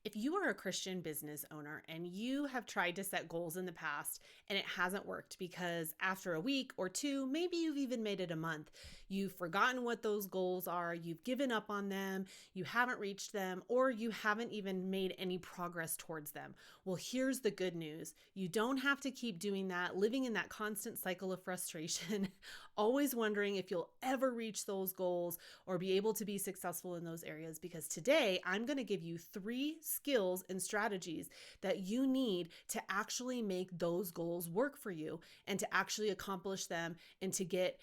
If you are a Christian business owner and you have tried to set goals in the past and it hasn't worked because after a week or two, maybe you've even made it a month, you've forgotten what those goals are, you've given up on them, you haven't reached them, or you haven't even made any progress towards them. Well, here's the good news. You don't have to keep doing that, living in that constant cycle of frustration, always wondering if you'll ever reach those goals or be able to be successful in those areas, because today I'm going to give you 3 skills and strategies that you need to actually make those goals work for you and to actually accomplish them and to get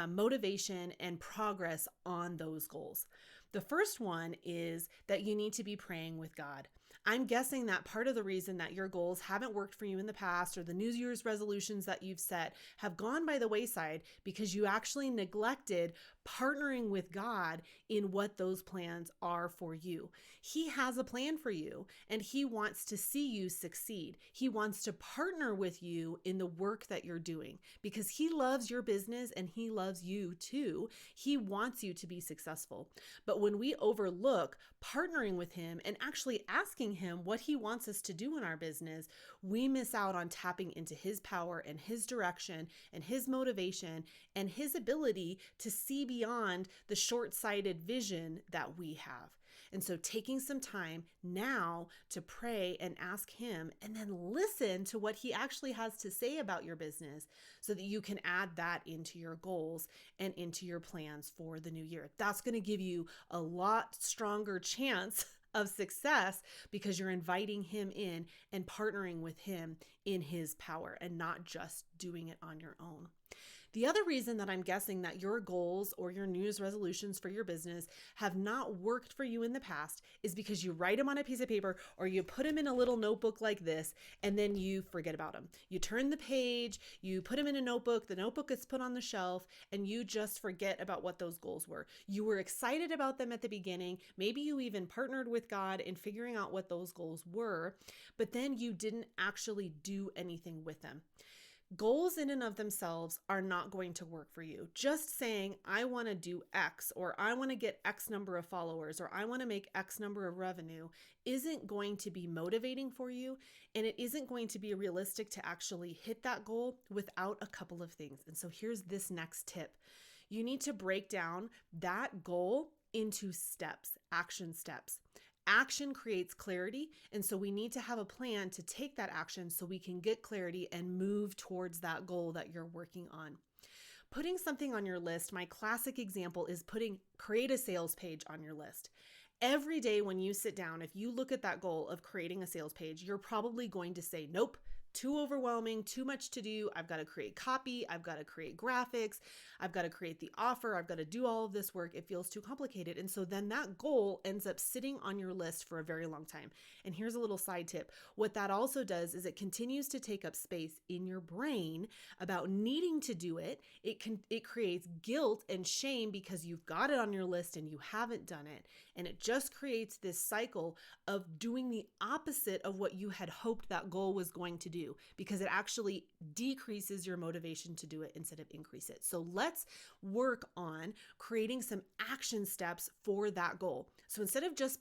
motivation and progress on those goals. The first one is that you need to be praying with God. I'm guessing that part of the reason that your goals haven't worked for you in the past, or the New Year's resolutions that you've set have gone by the wayside because you actually neglected partnering with God in what those plans are for you. He has a plan for you and he wants to see you succeed. He wants to partner with you in the work that you're doing because he loves your business and he loves you too. He wants you to be successful. But when we overlook partnering with him and actually asking him what he wants us to do in our business, we miss out on tapping into his power and his direction and his motivation and his ability to see beyond the short-sighted vision that we have. And so taking some time now to pray and ask him, and then listen to what he actually has to say about your business so that you can add that into your goals and into your plans for the new year. That's going to give you a lot stronger chance of success because you're inviting him in and partnering with him in his power and not just doing it on your own. The other reason that I'm guessing that your goals or your New Year's resolutions for your business have not worked for you in the past is because you write them on a piece of paper or you put them in a little notebook like this, and then you forget about them. You turn the page, you put them in a notebook, the notebook is put on the shelf, and you just forget about what those goals were. You were excited about them at the beginning. Maybe you even partnered with God in figuring out what those goals were, but then you didn't actually do anything with them. Goals in and of themselves are not going to work for you. Just saying, I want to do X, or I want to get X number of followers, or I want to make X number of revenue isn't going to be motivating for you. And it isn't going to be realistic to actually hit that goal without a couple of things. And so here's this next tip. You need to break down that goal into steps, action steps. Action creates clarity, and so we need to have a plan to take that action so we can get clarity and move towards that goal that you're working on. Putting something on your list, my classic example is create a sales page on your list. Every day when you sit down, if you look at that goal of creating a sales page, you're probably going to say, nope, too overwhelming, too much to do. I've got to create copy. I've got to create graphics. I've got to create the offer. I've got to do all of this work. It feels too complicated. And so then that goal ends up sitting on your list for a very long time. And here's a little side tip. What that also does is it continues to take up space in your brain about needing to do it. It creates guilt and shame because you've got it on your list and you haven't done it. And it just creates this cycle of doing the opposite of what you had hoped that goal was going to do, because it actually decreases your motivation to do it instead of increase it. So let's work on creating some action steps for that goal. So instead of just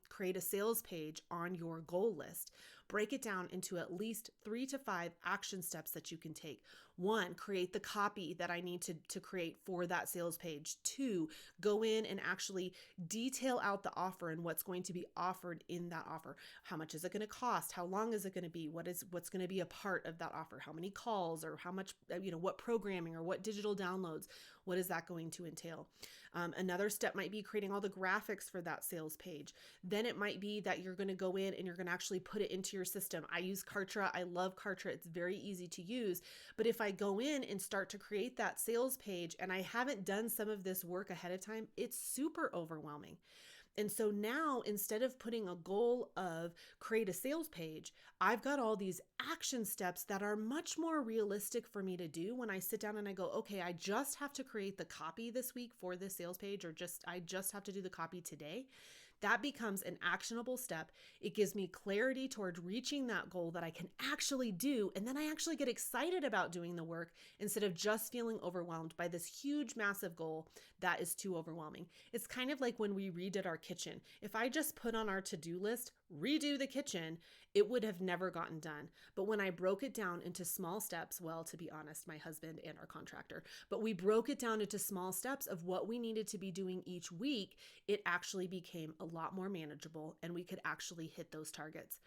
create a sales page on your goal list, break it down into at least 3 to 5 action steps that you can take. 1, create the copy that I need to create for that sales page. 2, go in and actually detail out the offer and what's going to be offered in that offer. How much is it going to cost? How long is it going to be? What's going to be a part of that offer? How many calls, or how much, what programming or what digital downloads, what is that going to entail? Another step might be creating all the graphics for that sales page. Then it might be that you're going to go in and you're going to actually put it into your system. I use Kartra. I love Kartra. It's very easy to use. But if I go in and start to create that sales page and I haven't done some of this work ahead of time, it's super overwhelming. And so now, instead of putting a goal of create a sales page, I've got all these action steps that are much more realistic for me to do when I sit down and I go, okay, I just have to create the copy this week for this sales page, or I just have to do the copy today. That becomes an actionable step. It gives me clarity towards reaching that goal that I can actually do. And then I actually get excited about doing the work instead of just feeling overwhelmed by this huge, massive goal that is too overwhelming. It's kind of like when we redid our kitchen. If I just put on our to-do list, redo the kitchen, it would have never gotten done. But when I broke it down into small steps, well, to be honest, my husband and our contractor, but we broke it down into small steps of what we needed to be doing each week, it actually became a lot more manageable and we could actually hit those targets.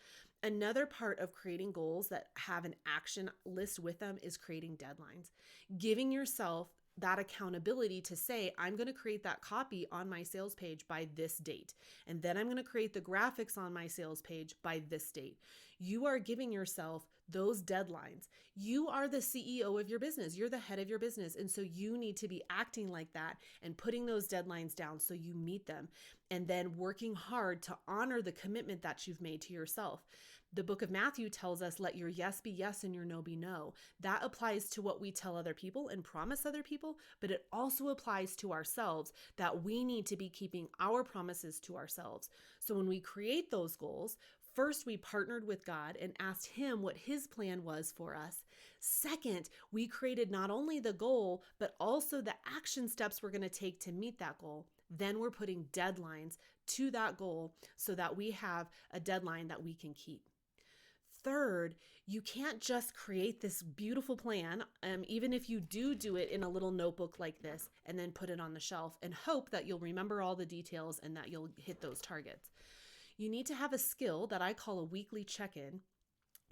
Another part of creating goals that have an action list with them is creating deadlines. Giving yourself that accountability to say, I'm going to create that copy on my sales page by this date. And then I'm going to create the graphics on my sales page by this date. You are giving yourself those deadlines. You are the CEO of your business. You're the head of your business. And so you need to be acting like that and putting those deadlines down so you meet them. And then working hard to honor the commitment that you've made to yourself. The book of Matthew tells us, let your yes be yes and your no be no. That applies to what we tell other people and promise other people, but it also applies to ourselves, that we need to be keeping our promises to ourselves. So when we create those goals, first, we partnered with God and asked Him what His plan was for us. Second, we created not only the goal, but also the action steps we're going to take to meet that goal. Then we're putting deadlines to that goal so that we have a deadline that we can keep. Third, you can't just create this beautiful plan, even if you do it in a little notebook like this, and then put it on the shelf and hope that you'll remember all the details and that you'll hit those targets. You need to have a skill that I call a weekly check-in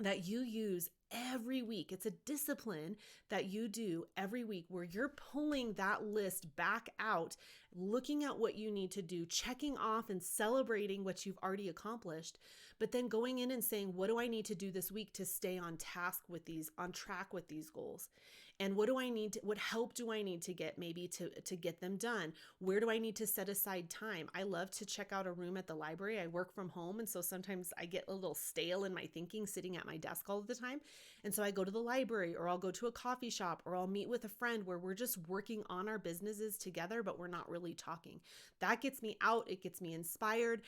that you use every week. It's a discipline that you do every week where you're pulling that list back out, looking at what you need to do, checking off and celebrating what you've already accomplished, but then going in and saying, what do I need to do this week to stay on task with these, on track with these goals? And what help do I need to get maybe to get them done? Where do I need to set aside time? I love to check out a room at the library. I work from home. And so sometimes I get a little stale in my thinking sitting at my desk all the time. And so I go to the library, or I'll go to a coffee shop, or I'll meet with a friend where we're just working on our businesses together, but we're not really talking. That gets me out. It gets me inspired.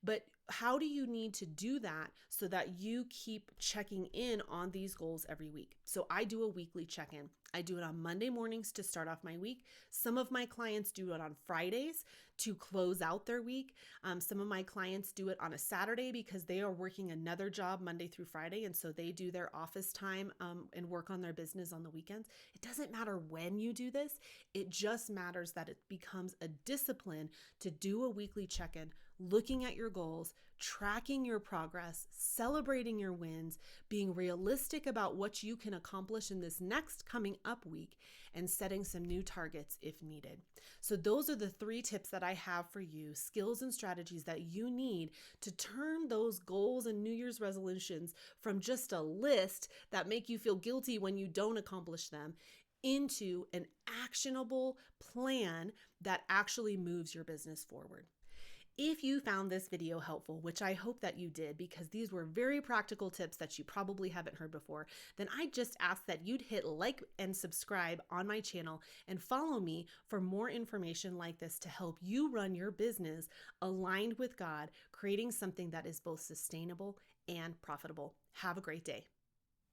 But how do you need to do that so that you keep checking in on these goals every week? So I do a weekly check-in. I do it on Monday mornings to start off my week. Some of my clients do it on Fridays to close out their week. Some of my clients do it on a Saturday because they are working another job Monday through Friday. And so they do their office time and work on their business on the weekends. It doesn't matter when you do this. It just matters that it becomes a discipline to do a weekly check-in, looking at your goals, tracking your progress, celebrating your wins, being realistic about what you can accomplish in this next coming up week, and setting some new targets if needed. So those are the 3 tips that I have for you, skills and strategies that you need to turn those goals and New Year's resolutions from just a list that make you feel guilty when you don't accomplish them into an actionable plan that actually moves your business forward. If you found this video helpful, which I hope that you did because these were very practical tips that you probably haven't heard before, then I just ask that you'd hit like and subscribe on my channel and follow me for more information like this to help you run your business aligned with God, creating something that is both sustainable and profitable. Have a great day.